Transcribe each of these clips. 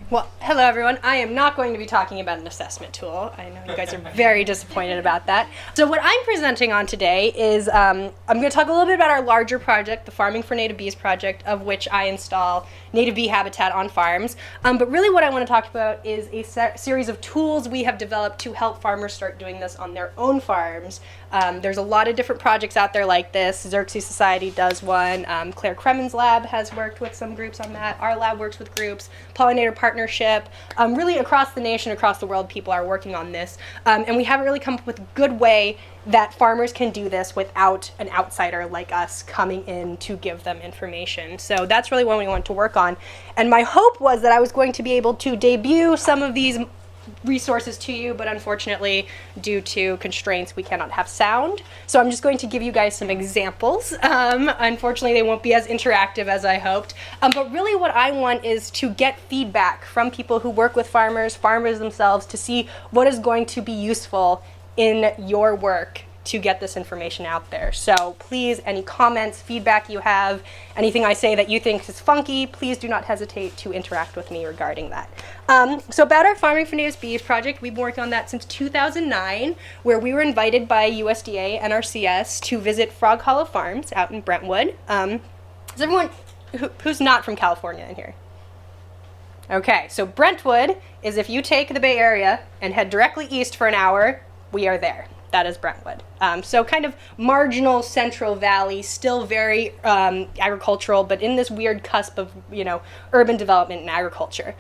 Well, hello everyone. I am not going to be talking about an assessment tool. I know you guys are very disappointed about that. So what I'm presenting on today is I'm going to talk a little bit about our larger project, the Farming for Native Bees project, of which I install native bee habitat on farms. But really what I want to talk about is a series of tools we have developed to help farmers start doing this on their own farms. There's a lot of different projects out there like this. Xerxes Society does one. Claire Kremen's lab has worked with some groups on that. Our lab works with groups. Pollinator Partnership. Really across the nation, across the world, people are working on this. And we haven't really come up with a good way that farmers can do this without an outsider like us coming in to give them information. So that's really what we want to work on. And my hope was that I was going to be able to debut some of these resources to you, but unfortunately, due to constraints, we cannot have sound. So I'm just going to give you guys some examples. Unfortunately, they won't be as interactive as I hoped. But really what I want is to get feedback from people who work with farmers themselves, to see what is going to be useful in your work to get this information out there. So please, any comments, feedback you have, anything I say that you think is funky, please do not hesitate to interact with me regarding that. So about our Farming for Native Bees project, we've been working on that since 2009, where we were invited by USDA and NRCS to visit Frog Hollow Farms out in Brentwood. Is everyone who's not from California in here? Okay, so Brentwood is if you take the Bay Area and head directly east for an hour, we are there. That is Brentwood. So kind of marginal Central Valley, still very agricultural, but in this weird cusp of, urban development and agriculture.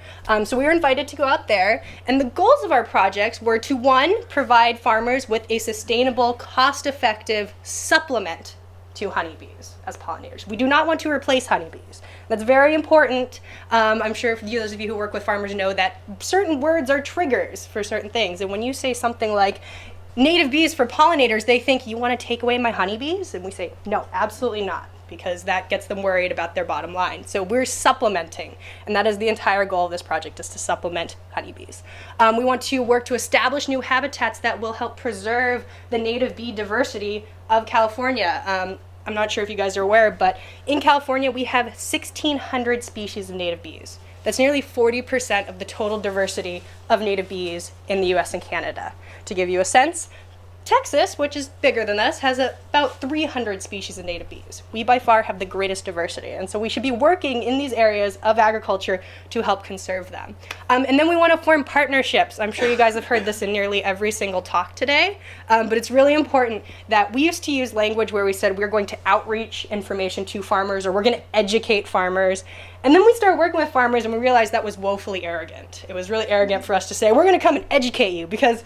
So we were invited to go out there, and the goals of our projects were to, one, provide farmers with a sustainable, cost-effective supplement to honeybees as pollinators. We do not want to replace honeybees. That's very important. I'm sure those of you who work with farmers know that certain words are triggers for certain things, and when you say something like, native bees for pollinators, they think, you want to take away my honeybees? And we say, no, absolutely not, because that gets them worried about their bottom line. So we're supplementing, and that is the entire goal of this project, is to supplement honeybees. We want to work to establish new habitats that will help preserve the native bee diversity of California. I'm not sure if you guys are aware, but in California we have 1,600 species of native bees. That's nearly 40% of the total diversity of native bees in the US and Canada. To give you a sense, Texas, which is bigger than this, has about 300 species of native bees. We by far have the greatest diversity, and so we should be working in these areas of agriculture to help conserve them. And then we want to form partnerships. I'm sure you guys have heard this in nearly every single talk today, but it's really important that we used to use language where we said we're going to outreach information to farmers, or we're going to educate farmers. And then we started working with farmers and we realized that was woefully arrogant. It was really arrogant for us to say, we're going to come and educate you, because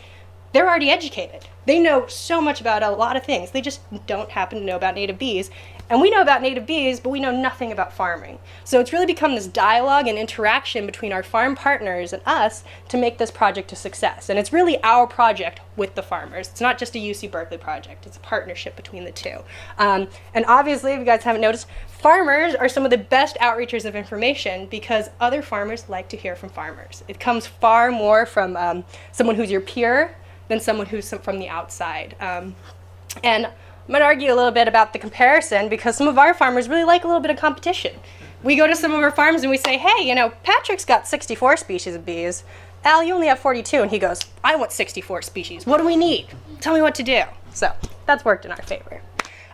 they're already educated. They know so much about a lot of things. They just don't happen to know about native bees. And we know about native bees, but we know nothing about farming. So it's really become this dialogue and interaction between our farm partners and us to make this project a success. And it's really our project with the farmers. It's not just a UC Berkeley project. It's a partnership between the two. And obviously, if you guys haven't noticed, farmers are some of the best outreachers of information, because other farmers like to hear from farmers. It comes far more from someone who's your peer than someone who's from the outside. And I'm going to argue a little bit about the comparison, because some of our farmers really like a little bit of competition. We go to some of our farms and we say, hey, Patrick's got 64 species of bees. Al, you only have 42. And he goes, I want 64 species. What do we need? Tell me what to do. So that's worked in our favor.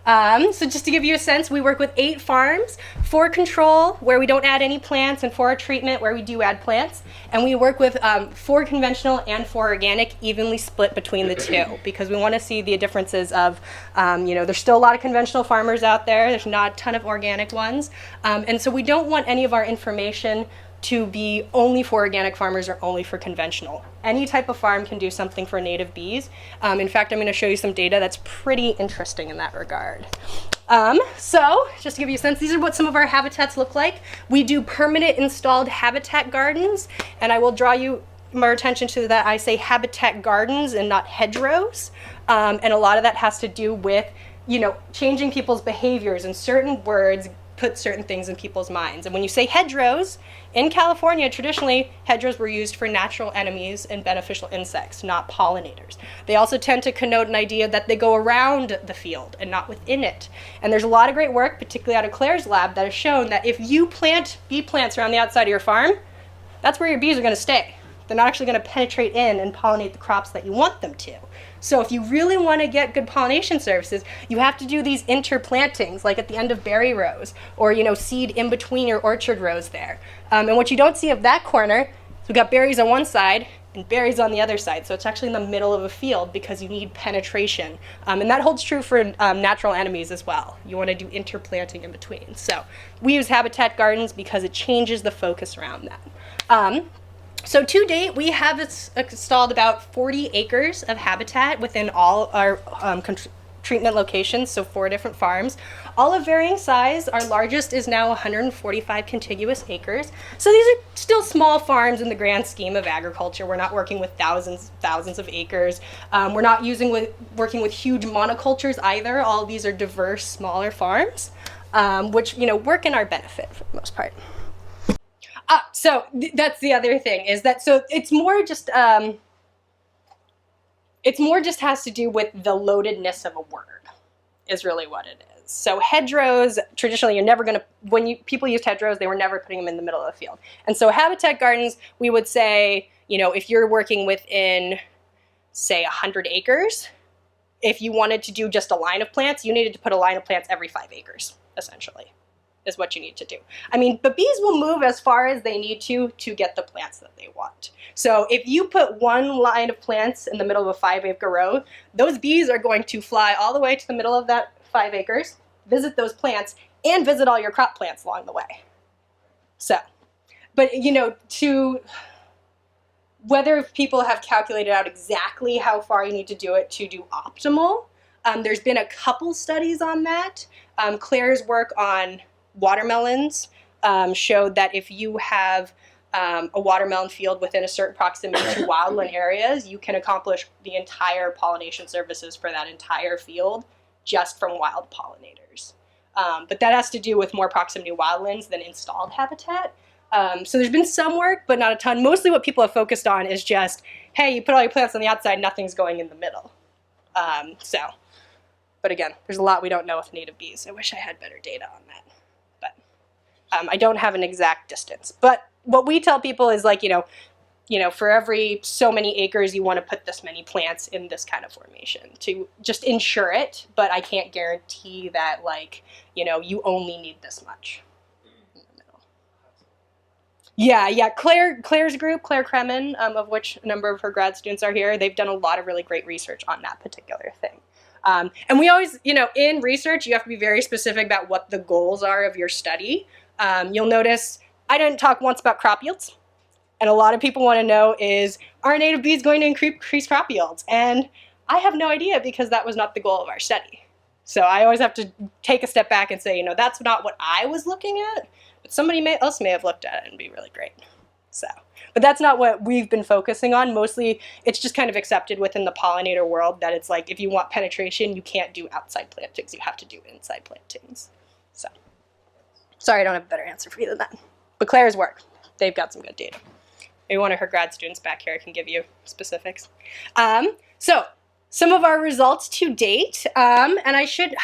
So just to give you a sense, we work with 8 farms, 4 control, where we don't add any plants, and 4 treatment, where we do add plants. And we work with 4 conventional and 4 organic, evenly split between the two, because we want to see the differences of, there's still a lot of conventional farmers out there. There's not a ton of organic ones. And so we don't want any of our information to be only for organic farmers or only for conventional. Any type of farm can do something for native bees. In fact, I'm going to show you some data that's pretty interesting in that regard. So just to give you a sense, these are what some of our habitats look like. We do permanent installed habitat gardens, and I will draw you more attention to that. I say habitat gardens and not hedgerows. And a lot of that has to do with, changing people's behaviors, and certain words put certain things in people's minds. And when you say hedgerows, in California, traditionally, hedgerows were used for natural enemies and beneficial insects, not pollinators. They also tend to connote an idea that they go around the field and not within it. And there's a lot of great work, particularly out of Claire's lab, that has shown that if you plant bee plants around the outside of your farm, that's where your bees are going to stay. They're not actually going to penetrate in and pollinate the crops that you want them to. So if you really want to get good pollination services, you have to do these interplantings, like at the end of berry rows, or seed in between your orchard rows there. And what you don't see of that corner is we've got berries on one side and berries on the other side. So it's actually in the middle of a field because you need penetration. And that holds true for natural enemies as well. You want to do interplanting in between. So we use habitat gardens because it changes the focus around that. So to date, we have installed about 40 acres of habitat within all our treatment locations, so 4 different farms, all of varying size. Our largest is now 145 contiguous acres. So these are still small farms in the grand scheme of agriculture. We're not working with thousands of acres. We're not working with huge monocultures either. All of these are diverse, smaller farms, which work in our benefit for the most part. So that's the other thing, is that, so it's more just has to do with the loadedness of a word, is really what it is. So hedgerows, traditionally, you're never going to, when people used hedgerows, they were never putting them in the middle of the field. And so habitat gardens, we would say, if you're working within, say, 100 acres, if you wanted to do just a line of plants, you needed to put a line of plants every 5 acres, essentially, is what you need to do. I mean, but bees will move as far as they need to get the plants that they want. So if you put one line of plants in the middle of a 5-acre row, those bees are going to fly all the way to the middle of that 5 acres, visit those plants, and visit all your crop plants along the way. So, but whether people have calculated out exactly how far you need to do it to do optimal, there's been a couple studies on that. Claire's work on watermelons showed that if you have a watermelon field within a certain proximity to wildland areas, you can accomplish the entire pollination services for that entire field just from wild pollinators. But that has to do with more proximity to wildlands than installed habitat. So there's been some work, but not a ton. Mostly what people have focused on is just, hey, you put all your plants on the outside, nothing's going in the middle. But again, there's a lot we don't know with native bees. I wish I had better data on that. I don't have an exact distance. But what we tell people is for every so many acres, you want to put this many plants in this kind of formation to just ensure it. But I can't guarantee that, you only need this much in the middle. Yeah. Claire's group, Claire Kremen, of which a number of her grad students are here, they've done a lot of really great research on that particular thing. And we always, in research, you have to be very specific about what the goals are of your study. You'll notice I didn't talk once about crop yields. And a lot of people want to know is, are native bees going to increase crop yields? And I have no idea because that was not the goal of our study. So I always have to take a step back and say, that's not what I was looking at, but somebody else may have looked at it and be really great. So, but that's not what we've been focusing on. Mostly, it's just kind of accepted within the pollinator world that it's like, if you want penetration, you can't do outside plantings. You have to do inside plantings. So, sorry, I don't have a better answer for you than that. But Claire's work, they've got some good data. Maybe one of her grad students back here can give you specifics. So, some of our results to date, and I should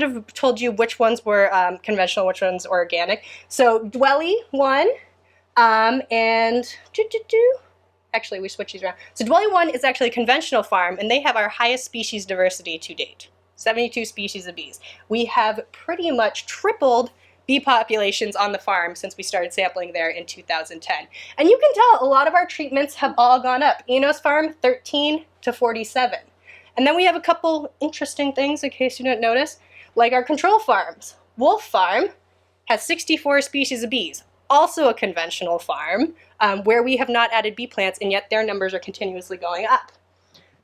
have told you which ones were conventional, which ones organic. So, Dwelly won. Actually, we switch these around. So Dwelly 1 is actually a conventional farm, and they have our highest species diversity to date, 72 species of bees. We have pretty much tripled bee populations on the farm since we started sampling there in 2010. And you can tell a lot of our treatments have all gone up. Enos farm, 13 to 47. And then we have a couple interesting things in case you didn't notice, like our control farms. Wolf Farm has 64 species of bees. Also a conventional farm where we have not added bee plants, and yet their numbers are continuously going up.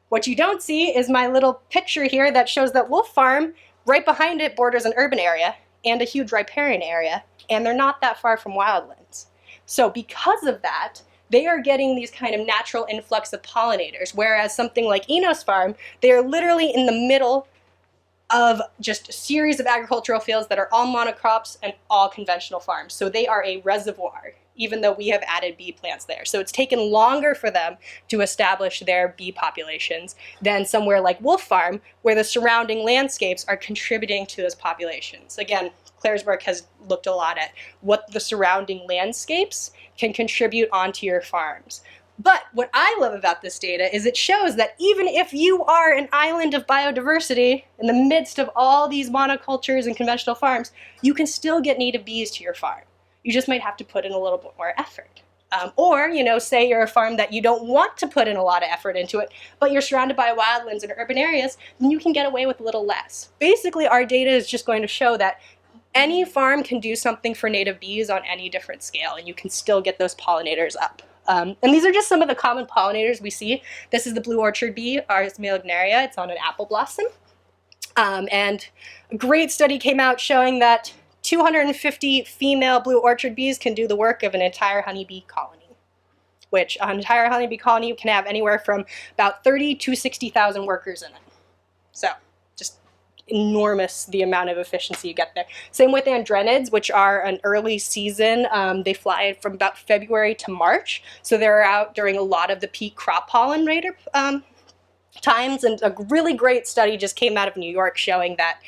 What you don't see is my little picture here that shows that Wolf Farm, right behind it, borders an urban area and a huge riparian area, and they're not that far from wildlands. So because of that, they are getting these kind of natural influx of pollinators, whereas something like Enos Farm, they are literally in the middle of just a series of agricultural fields that are all monocrops and all conventional farms. So they are a reservoir, even though we have added bee plants there. So it's taken longer for them to establish their bee populations than somewhere like Wolf Farm, where the surrounding landscapes are contributing to those populations. Again, Claire's work has looked a lot at what the surrounding landscapes can contribute onto your farms. But what I love about this data is it shows that even if you are an island of biodiversity in the midst of all these monocultures and conventional farms, you can still get native bees to your farm. You just might have to put in a little bit more effort. Or, say you're a farm that you don't want to put in a lot of effort into it, but you're surrounded by wildlands and urban areas, then you can get away with a little less. Basically, our data is just going to show that any farm can do something for native bees on any different scale, and you can still get those pollinators up. And these are just some of the common pollinators we see. This is the blue orchard bee, Ars melignaria. It's on an apple blossom. And a great study came out showing that 250 female blue orchard bees can do the work of an entire honeybee colony, which an entire honeybee colony can have anywhere from about 30 to 60,000 workers in it. So just enormous the amount of efficiency you get there. Same with andrenids, which are an early season. They fly from about February to March, so they're out during a lot of the peak crop pollen rate times. And a really great study just came out of New York showing that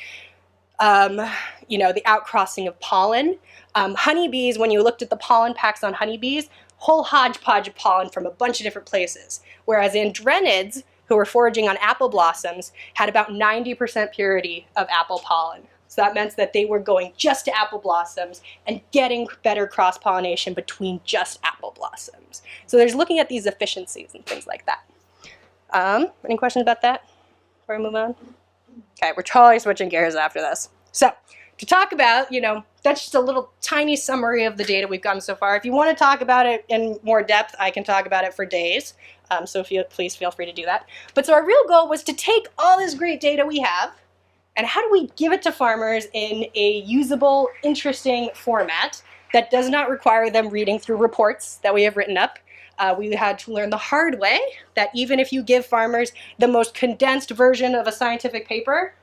the outcrossing of pollen. Honeybees, when you looked at the pollen packs on honeybees, whole hodgepodge of pollen from a bunch of different places. Whereas andrenids, who were foraging on apple blossoms, had about 90% purity of apple pollen. So that meant that they were going just to apple blossoms and getting better cross-pollination between just apple blossoms. So there's looking at these efficiencies and things like that. Any questions about that before we move on? Okay, we're totally switching gears after this. So, to talk about, that's just a little tiny summary of the data we've gotten so far. If you want to talk about it in more depth, I can talk about it for days. So please feel free to do that. But so our real goal was to take all this great data we have, and how do we give it to farmers in a usable, interesting format that does not require them reading through reports that we have written up. We had to learn the hard way that even if you give farmers the most condensed version of a scientific paper,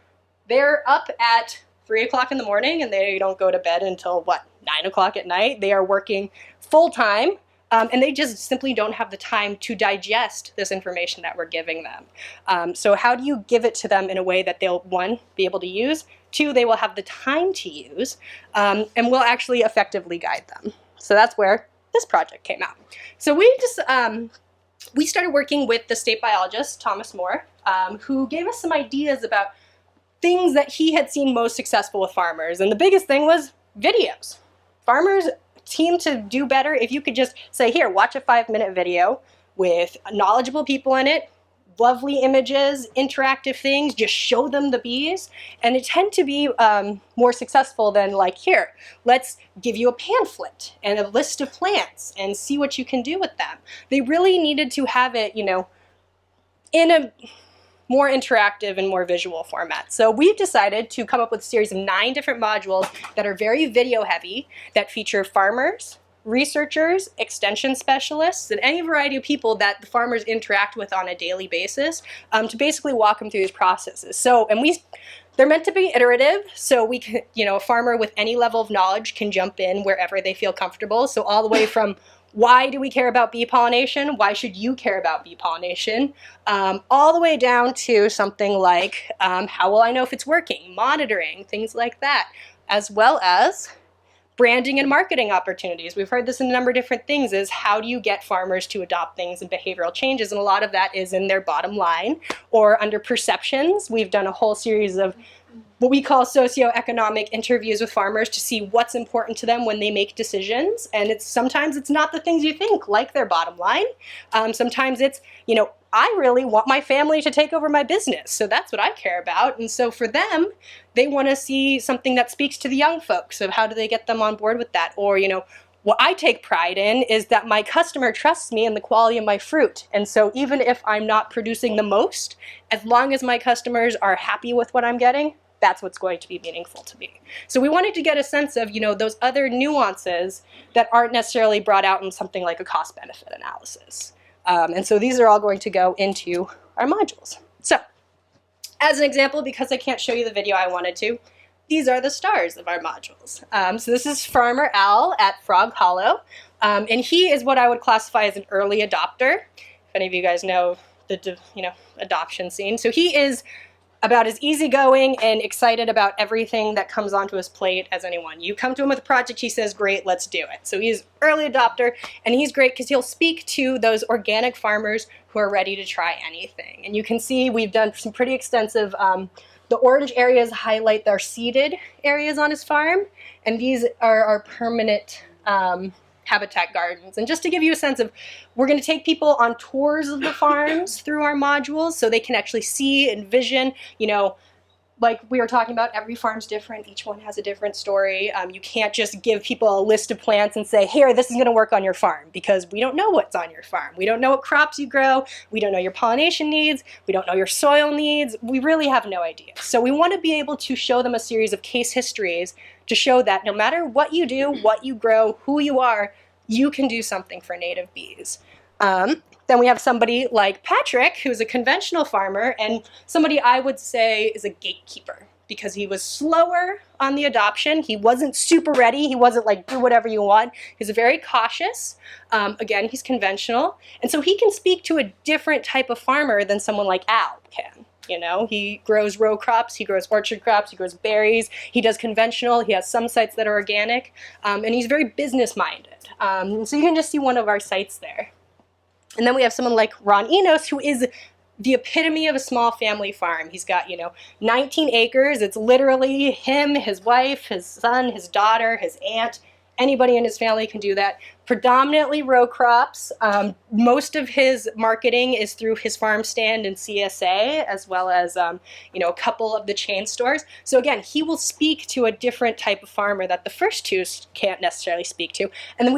they're up at 3 o'clock in the morning and they don't go to bed until, 9 o'clock at night. They are working full time, and they just simply don't have the time to digest this information that we're giving them. So how do you give it to them in a way that they'll, one, be able to use, two, they will have the time to use, and will actually effectively guide them. So that's where this project came out. So we started working with the state biologist, Thomas Moore, who gave us some ideas about things that he had seen most successful with farmers. And the biggest thing was videos. Farmers seem to do better if you could just say, here, watch a 5-minute video with knowledgeable people in it, lovely images, interactive things, just show them the bees. And it tend to be more successful than like, here, let's give you a pamphlet and a list of plants and see what you can do with them. They really needed to have it, in a more interactive and more visual format. So we've decided to come up with a series of 9 different modules that are very video heavy, that feature farmers, researchers, extension specialists, and any variety of people that the farmers interact with on a daily basis to basically walk them through these processes. So, they're meant to be iterative, so we can, a farmer with any level of knowledge can jump in wherever they feel comfortable. So all the way from why do we care about bee pollination? Why should you care about bee pollination? All the way down to something like how will I know if it's working? Monitoring, things like that, as well as branding and marketing opportunities. We've heard this in a number of different things, is how do you get farmers to adopt things and behavioral changes? And a lot of that is in their bottom line or under perceptions. We've done a whole series of what we call socioeconomic interviews with farmers to see what's important to them when they make decisions. And sometimes it's not the things you think, like their bottom line. Sometimes it's, I really want my family to take over my business, so that's what I care about. And so for them, they want to see something that speaks to the young folks of how do they get them on board with that. Or, what I take pride in is that my customer trusts me in the quality of my fruit. And so even if I'm not producing the most, as long as my customers are happy with what I'm getting, that's what's going to be meaningful to me. So we wanted to get a sense of, those other nuances that aren't necessarily brought out in something like a cost-benefit analysis. And so these are all going to go into our modules. So as an example, because I can't show you the video I wanted to, these are the stars of our modules. So this is Farmer Al at Frog Hollow. And he is what I would classify as an early adopter. If any of you guys know the adoption scene. So he is about as easygoing and excited about everything that comes onto his plate as anyone. You come to him with a project, he says, great, let's do it. So he's early adopter, and he's great because he'll speak to those organic farmers who are ready to try anything. And you can see we've done some pretty extensive, the orange areas highlight our seeded areas on his farm, and these are our permanent habitat gardens. And just to give you a sense of, we're going to take people on tours of the farms through our modules so they can actually see and vision, you know, like we were talking about, every farm's different. Each one has a different story. You can't just give people a list of plants and say, here, this is going to work on your farm, because we don't know what's on your farm. We don't know what crops you grow. We don't know your pollination needs. We don't know your soil needs. We really have no idea. So we want to be able to show them a series of case histories to show that no matter what you do, what you grow, who you are, you can do something for native bees. Then we have somebody like Patrick, who's a conventional farmer, and somebody I would say is a gatekeeper, because he was slower on the adoption. He wasn't super ready. He wasn't like, do whatever you want. He's very cautious. Again, he's conventional. And so he can speak to a different type of farmer than someone like Al can. You know, he grows row crops, he grows orchard crops, he grows berries, he does conventional, he has some sites that are organic, and he's very business-minded. So you can just see one of our sites there. And then we have someone like Ron Enos, who is the epitome of a small family farm. He's got, 19 acres. It's literally him, his wife, his son, his daughter, his aunt. Anybody in his family can do that. Predominantly row crops. Most of his marketing is through his farm stand and CSA, as well as a couple of the chain stores. So again, he will speak to a different type of farmer that the first two can't necessarily speak to. And then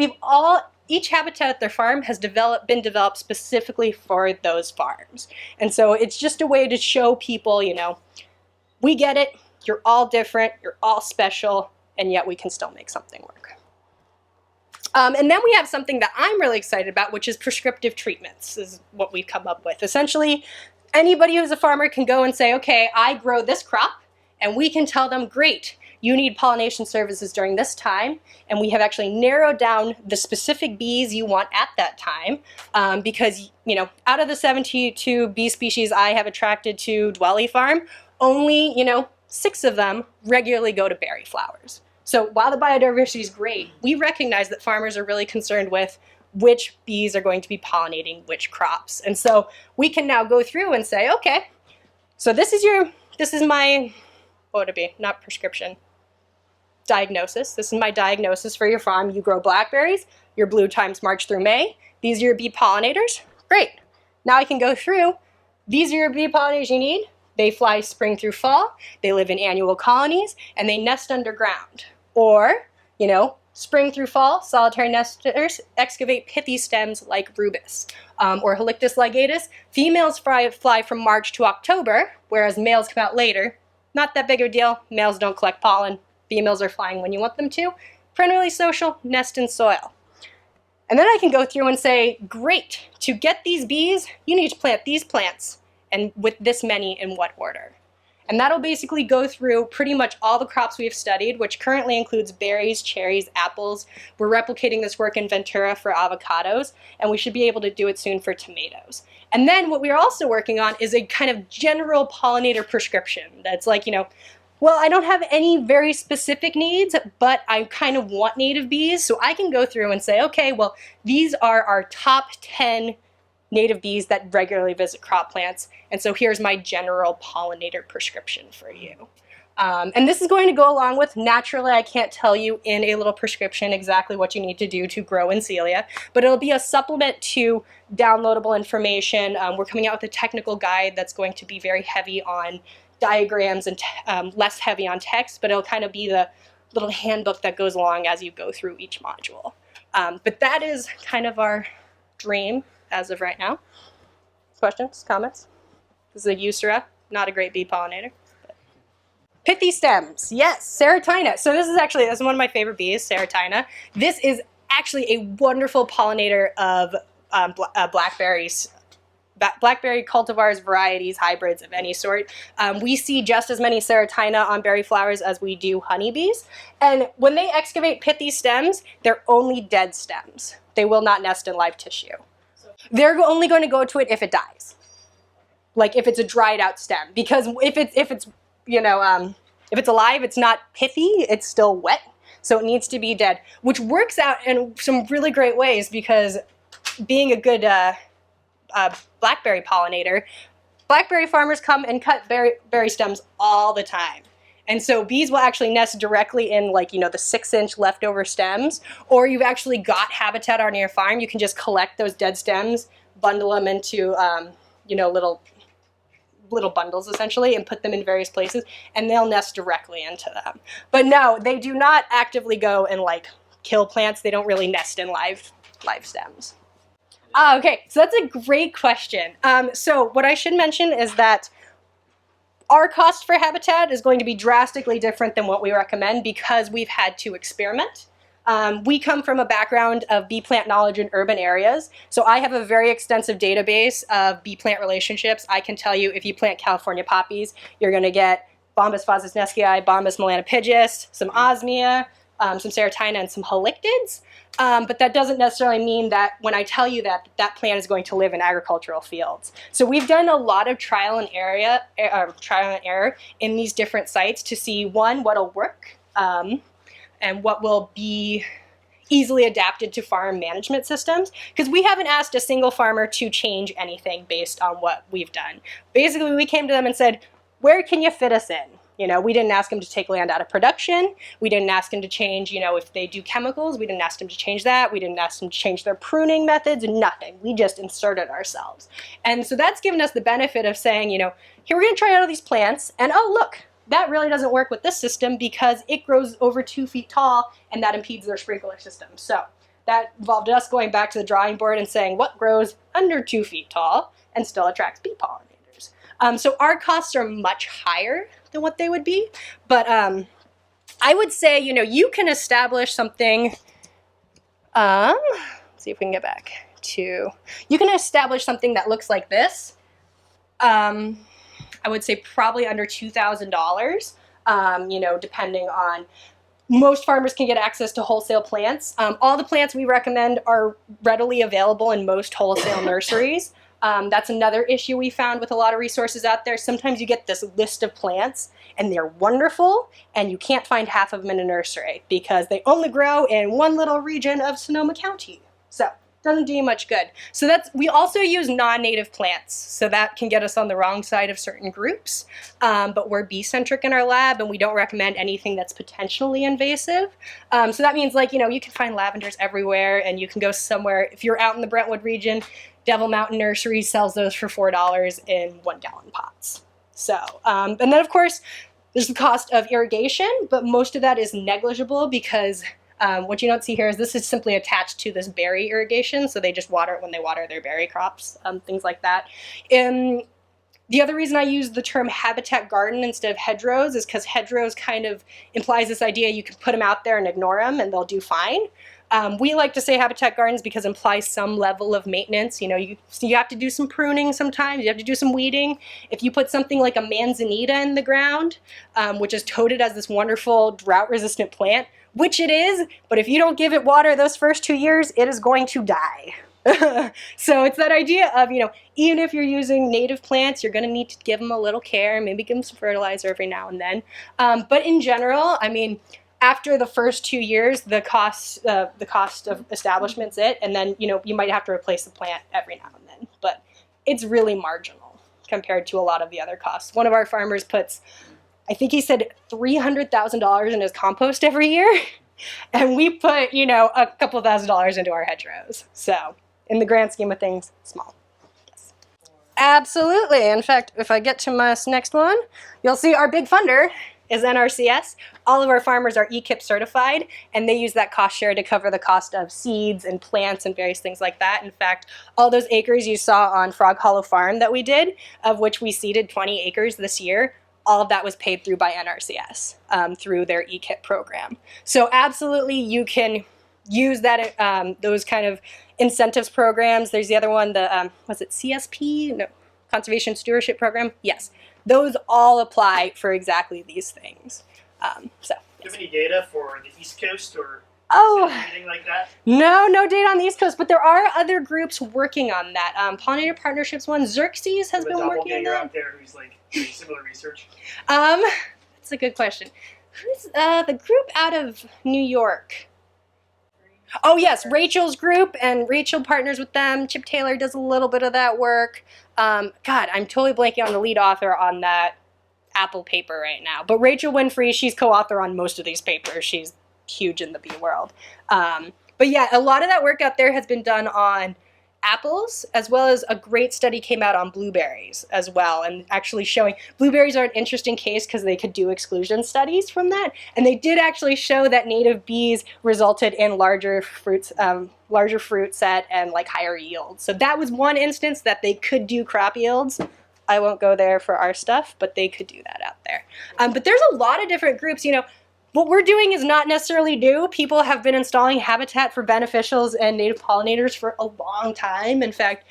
each habitat at their farm has been developed specifically for those farms. And so it's just a way to show people, we get it, you're all different, you're all special, and yet we can still make something work. And then we have something that I'm really excited about, which is prescriptive treatments, is what we've come up with. Essentially, anybody who's a farmer can go and say, okay, I grow this crop, and we can tell them, great, you need pollination services during this time, and we have actually narrowed down the specific bees you want at that time, because, out of the 72 bee species I have attracted to Dwelly Farm, only, 6 of them regularly go to berry flowers. So while the biodiversity is great, we recognize that farmers are really concerned with which bees are going to be pollinating which crops. And so we can now go through and say, okay, so this is my, what would it be? Not prescription. Diagnosis. This is my diagnosis for your farm. You grow blackberries. Your blue times March through May. These are your bee pollinators. Great. Now I can go through. These are your bee pollinators you need. They fly spring through fall. They live in annual colonies, and they nest underground. Or, spring through fall, solitary nesters excavate pithy stems like rubus. Or Halictus ligatus. Females fly from March to October, whereas males come out later. Not that big of a deal. Males don't collect pollen. Females are flying when you want them to. Perennially social, nest in soil. And then I can go through and say, great, to get these bees, you need to plant these plants, and with this many in what order. And that'll basically go through pretty much all the crops we've studied, which currently includes berries, cherries, apples. We're replicating this work in Ventura for avocados, and we should be able to do it soon for tomatoes. And then what we're also working on is a kind of general pollinator prescription that's like, well, I don't have any very specific needs, but I kind of want native bees, so I can go through and say, okay, well, these are our top 10 native bees that regularly visit crop plants, and so here's my general pollinator prescription for you. And this is going to go along with, naturally, I can't tell you in a little prescription exactly what you need to do to grow Encelia, but it'll be a supplement to downloadable information. We're coming out with a technical guide that's going to be very heavy on diagrams and less heavy on text, but it'll kind of be the little handbook that goes along as you go through each module. But that is kind of our dream as of right now. Questions, comments? This is a Eucera, not a great bee pollinator. Pithy stems, yes, Ceratina. So this is one of my favorite bees, Ceratina. This is actually a wonderful pollinator of blackberries. Blackberry cultivars, varieties, hybrids of any sort. We see just as many Ceratina on berry flowers as we do honeybees. And when they excavate pithy stems, they're only dead stems. They will not nest in live tissue. They're only going to go to it if it dies. like if it's a dried out stem, because if it's you know, if it's alive, it's not pithy, it's still wet, so it needs to be dead, which works out in some really great ways, because being a good blackberry pollinator, blackberry farmers come and cut berry stems all the time. And so bees will actually nest directly in, like, you know, the 6-inch leftover stems, or you've actually got habitat on your farm. You can just collect those dead stems, bundle them into, you know, little bundles essentially, and put them in various places, and they'll nest directly into them. But no, they do not actively go and like kill plants. They don't really nest in live stems. Okay, so that's a great question. So what I should mention is that our cost for habitat is going to be drastically different than what we recommend, because we've had to experiment. We come from a background of bee plant knowledge in urban areas, so I have a very extensive database of bee plant relationships. I can tell you if you plant California poppies, you're going to get Bombus phasisnescii, Bombus melanopygus, some osmia, some serotina, and some halictids. But that doesn't necessarily mean that when I tell you that, that plant is going to live in agricultural fields. So we've done a lot of trial and error in these different sites to see, one, what'll work, and what will be easily adapted to farm management systems, because we haven't asked a single farmer to change anything based on what we've done. Basically, we came to them and said, where can you fit us in? You know, we didn't ask them to take land out of production. We didn't ask them to change, you know, if they do chemicals, we didn't ask them to change that. We didn't ask them to change their pruning methods, nothing. We just inserted ourselves. And so that's given us the benefit of saying, you know, here we're going to try out all these plants, and oh, look, that really doesn't work with this system because it grows over 2 feet tall, and that impedes their sprinkler system. So that involved us going back to the drawing board and saying what grows under 2 feet tall and still attracts bee pollinators. So our costs are much higher than what they would be, but I would say, you know, you can establish something, let's see if we can get back to, you can establish something that looks like this. I would say probably under $2,000, you know, depending on, most farmers can get access to wholesale plants. All the plants we recommend are readily available in most wholesale nurseries. That's another issue we found with a lot of resources out there. Sometimes you get this list of plants and they're wonderful, and you can't find half of them in a nursery because they only grow in one little region of Sonoma County. So doesn't do you much good. So we also use non-native plants, so that can get us on the wrong side of certain groups. But we're bee-centric in our lab, and we don't recommend anything that's potentially invasive. So that means, like, you know, you can find lavenders everywhere, and you can go somewhere, if you're out in the Brentwood region, Devil Mountain Nursery sells those for $4 in 1-gallon pots. So, and then of course, there's the cost of irrigation, but most of that is negligible because what you don't see here is this is simply attached to this berry irrigation, so they just water it when they water their berry crops, things like that. The other reason I use the term habitat garden instead of hedgerows is because hedgerows kind of implies this idea you can put them out there and ignore them and they'll do fine. We like to say habitat gardens because it implies some level of maintenance. You know, you have to do some pruning sometimes, you have to do some weeding. If you put something like a manzanita in the ground, which is touted as this wonderful drought-resistant plant, which it is, but if you don't give it water those first 2 years, it is going to die. So it's that idea of, you know, even if you're using native plants, you're going to need to give them a little care, maybe give them some fertilizer every now and then. But in general, I mean, after the first 2 years, the cost of establishment's it, and then, you know, you might have to replace the plant every now and then, but it's really marginal compared to a lot of the other costs. One of our farmers puts, I think he said $300,000 in his compost every year, and we put, you know, a couple $1,000s into our hedgerows. So in the grand scheme of things, small. Yes. Absolutely. In fact, if I get to my next one, you'll see our big funder is NRCS. All of our farmers are EKIP certified, and they use that cost share to cover the cost of seeds and plants and various things like that. In fact, all those acres you saw on Frog Hollow Farm that we did, of which we seeded 20 acres this year, all of that was paid through by NRCS through their EKIP program. So absolutely, you can use that those kind of incentives programs. There's the other one, the was it CSP? No, Conservation Stewardship Program. Yes, those all apply for exactly these things. So. Do you have any data for the East Coast or Oh, anything like that? No data on the East Coast, but there are other groups working on that. Pollinator Partnerships one, Xerxes has been working on that. Out there who's like doing similar research. That's a good question. Who's the group out of New York? Oh yes, Rachel's group, and Rachel partners with them. Chip Taylor does a little bit of that work. God, I'm totally blanking on the lead author on that Apple paper right now. But Rachel Winfrey, she's co-author on most of these papers. She's huge in the bee world. But yeah, a lot of that work out there has been done on apples, as well as a great study came out on blueberries as well, and actually showing blueberries are an interesting case because they could do exclusion studies from that, and they did actually show that native bees resulted in larger fruit set and like higher yields. So that was one instance that they could do crop yields. I won't go there for our stuff, but they could do that out there. But there's a lot of different groups, you know. What we're doing is not necessarily new. People have been installing habitat for beneficials and native pollinators for a long time. In fact,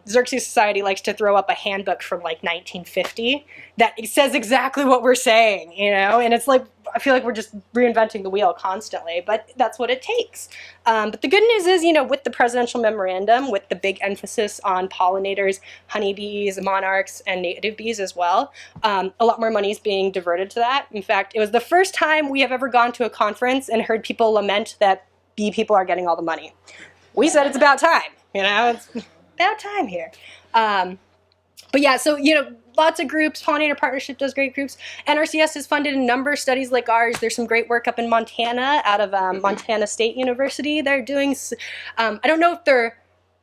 Xerxes Society likes to throw up a handbook from like 1950 that says exactly what we're saying, you know? And it's like, I feel like we're just reinventing the wheel constantly, but that's what it takes. But the good news is, you know, with the presidential memorandum, with the big emphasis on pollinators, honeybees, monarchs, and native bees as well, a lot more money is being diverted to that. In fact, it was the first time we have ever gone to a conference and heard people lament that bee people are getting all the money. We said it's about time, you know, it's about time here. But yeah, so, you know, lots of groups. Pollinator Partnership does great groups. NRCS has funded a number of studies like ours. There's some great work up in Montana out of Montana State University. They're doing, I don't know if they're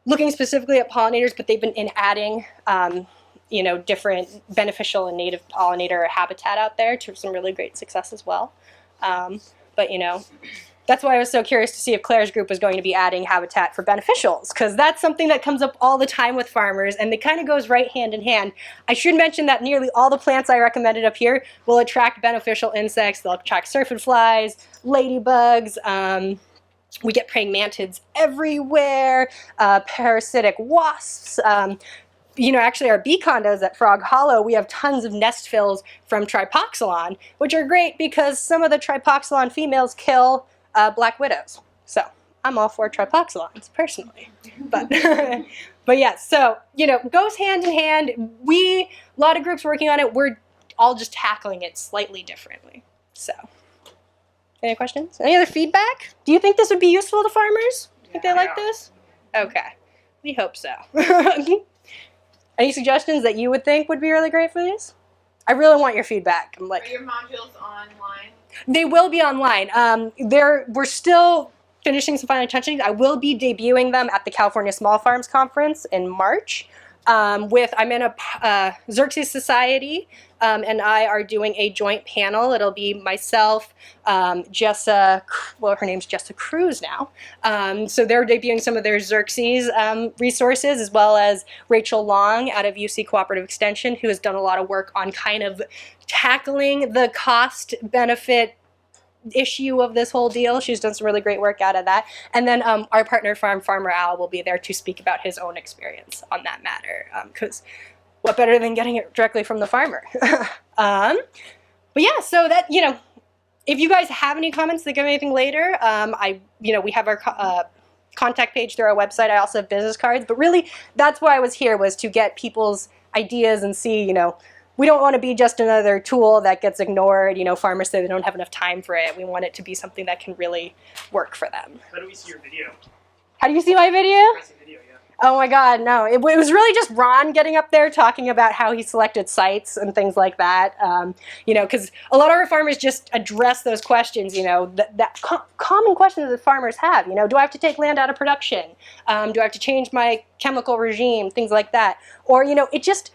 looking specifically at pollinators, but they've been adding, you know, different beneficial and native pollinator habitat out there to some really great success as well. But, you know, that's why I was so curious to see if Claire's group was going to be adding habitat for beneficials, because that's something that comes up all the time with farmers, and it kind of goes right hand in hand. I should mention that nearly all the plants I recommended up here will attract beneficial insects. They'll attract syrphid flies, ladybugs, we get praying mantids everywhere, parasitic wasps. You know, actually our bee condos at Frog Hollow, we have tons of nest fills from tripoxylon, which are great because some of the tripoxylon females kill black widows. So I'm all for tripoxylons personally, but but yeah, so, you know, goes hand in hand. A lot of groups working on it. We're all just tackling it slightly differently. So any questions? Any other feedback? Do you think this would be useful to farmers? Think they like this? Okay, we hope so. Any suggestions that you would think would be really great for these? I really want your feedback. I'm like, are your modules online? They will be online. We're still finishing some final touching. I will be debuting them at the California Small Farms Conference in March. I'm in a Xerxes Society, and I are doing a joint panel. It'll be myself, Jessa, well, her name's Jessa Cruz now. So they're debuting some of their Xerxes resources, as well as Rachel Long out of UC Cooperative Extension, who has done a lot of work on kind of tackling the cost-benefit issue of this whole deal. She's done some really great work out of that. And then our partner farm, Farmer Al, will be there to speak about his own experience on that matter. Because what better than getting it directly from the farmer? But yeah, so that, you know, if you guys have any comments, think of anything later, we have our contact page through our website. I also have business cards. But really, that's why I was here, was to get people's ideas and see, you know, we don't want to be just another tool that gets ignored. You know, farmers say they don't have enough time for it. We want it to be something that can really work for them. How do we see your video? How do you see my video? Video, yeah. Oh my God, no. It was really just Ron getting up there talking about how he selected sites and things like that. You know, because a lot of our farmers just address those questions, you know, that common questions that farmers have. You know, do I have to take land out of production? Do I have to change my chemical regime? Things like that. Or, you know, it just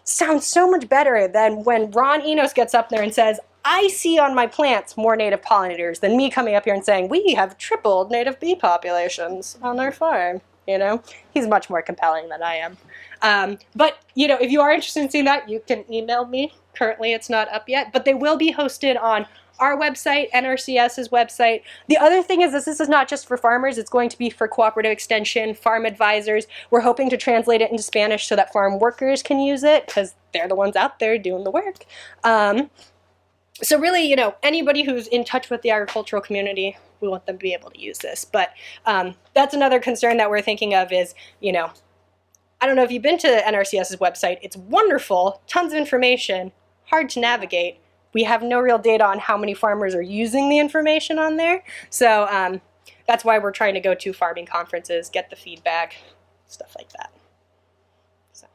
sounds so much better than when Ron Enos gets up there and says, I see on my plants more native pollinators, than me coming up here and saying, we have tripled native bee populations on our farm. You know, he's much more compelling than I am. But, you know, if you are interested in seeing that, you can email me. Currently, it's not up yet, but they will be hosted on our website, NRCS's website. The other thing is this is not just for farmers, it's going to be for cooperative extension, farm advisors. We're hoping to translate it into Spanish so that farm workers can use it, because they're the ones out there doing the work. So really, you know, anybody who's in touch with the agricultural community, we want them to be able to use this. But that's another concern that we're thinking of is, you know, I don't know if you've been to NRCS's website. It's wonderful, tons of information, hard to navigate. We have no real data on how many farmers are using the information on there. So that's why we're trying to go to farming conferences, get the feedback, stuff like that. So.